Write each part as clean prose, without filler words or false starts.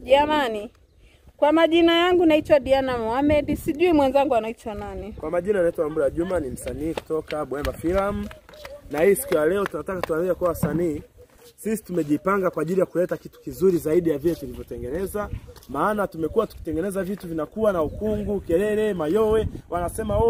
Jamani, kwa majina yangu naitwa Diana Mohamed, sijui mwenzangu anaitwa nani. Kwa majina naitwa Ambura Juma, ni msanii kutoka Buhemba Film. Na hii siku ya leo tunataka tuanze kwa wasanii. Sisi tumejipanga kwa ajili ya kuleta kitu kizuri zaidi ya vile tulivyotengeneza. Maana tumekuwa tukitengeneza vitu vinakuwa na ukungu, kelele, mayowe, wanasema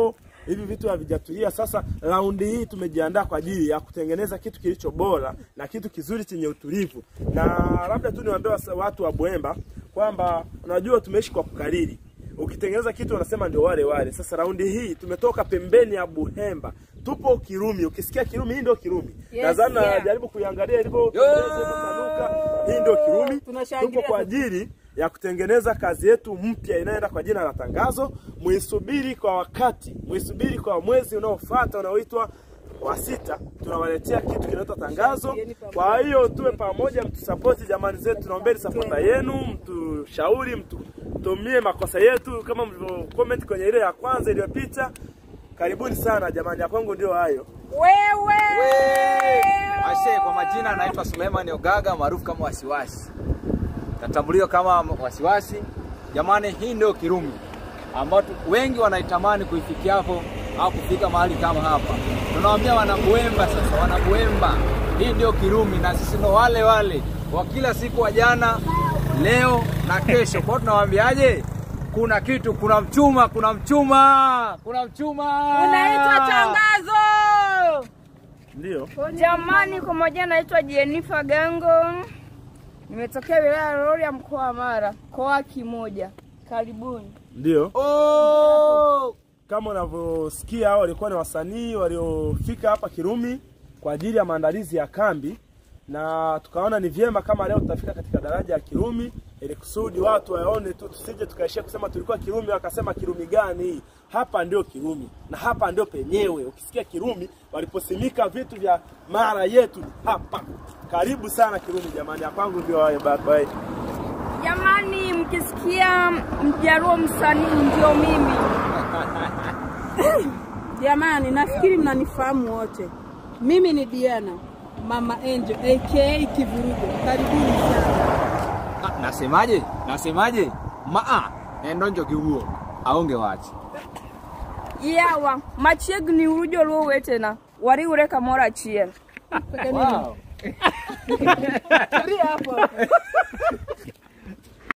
hivi vitu havijatulia. Sasa raundi hii tumejiandaa kwa ajili ya kutengeneza kitu kilicho bora na kitu kizuri chenye utulivu. Na labda tu niwaambie watu wa Buhemba kwamba unajua tumeishi kwa kukariri. Ukitengeneza kitu wanasema ndio wale wale. Sasa raundi hii tumetoka pembeni ya Buhemba. Tupo Kirumi. Ukisikia Kirumi, hii ndio Kirumi. Nadhani jaribu kuiangalia ilivyo tanuka. Hii ndio Kirumi. Tupo kwa ajili ya kutengeneza kazi yetu mpya inayoenda kwa jina la Tangazo. Muisubiri kwa wakati, muisubiri kwa mwezi unaofuata unaoitwa wa 6. Tunawaletea kitu kinaitwa Tangazo. Kwa hiyo tuwe pamoja, mtusupport jamani zetu, tunaombeni support yenu, mtushauri, mtutumie makosa yetu kama mlivyo comment kwenye ile ya kwanza iliyopita. Karibuni sana jamani, ya kwangu ndio hayo. Wewe! Ashe, kwa majina naitwa Suleiman Ogaga maarufu kama Wasiwasi. Natambuliwa kama Wasiwasi. Jamani, hii ndio Kirumi ambao wengi wanaitamani kuifikia hapo au kufika mahali kama hapa. Tunawaambia wanabuhemba sasa, wanabuhemba. Hii ndio Kirumi na sisi ndo wale wale wa kila siku wa jana, leo na kesho. Kwa tunawaambiaje? Kuna kitu, kuna mchuma, kuna mchuma, kuna mchuma. Unaitwa Tangazo. Ndio. Jamani, kwa majina naitwa Jennifer Gango. Nimetokea wilaya ya Rorya, mkoa wa Mara, mkoa kimoja. Karibuni. Ndio. Kama unavyosikia hao walikuwa ni wasanii waliofika hapa Kirumi kwa ajili ya maandalizi ya kambi, na tukaona ni vyema kama leo tutafika katika daraja ya Kirumi ili kusudi watu waone tu, tusije tukaishia kusema tulikuwa Kirumi wakasema Kirumi gani hii. Hapa ndio Kirumi na hapa ndio penyewe. Ukisikia Kirumi waliposimika vitu vya Mara yetu hapa. Karibu sana Kirumi jamani, ya kwangu ndio hayo. Bye. Jamani, mkisikia Mjaruo msanii ndio mimi. Jamani, nafikiri mnanifahamu wote. Mimi ni Diana, Mama Angel aka Kivurugo. Karibuni sana. Nasemaje? Endonjo kiuo. Aonge wachi. Yawa, machieg ni urujo luo wetena. Wari ureka mora chiel. Wow. Tulia hapo.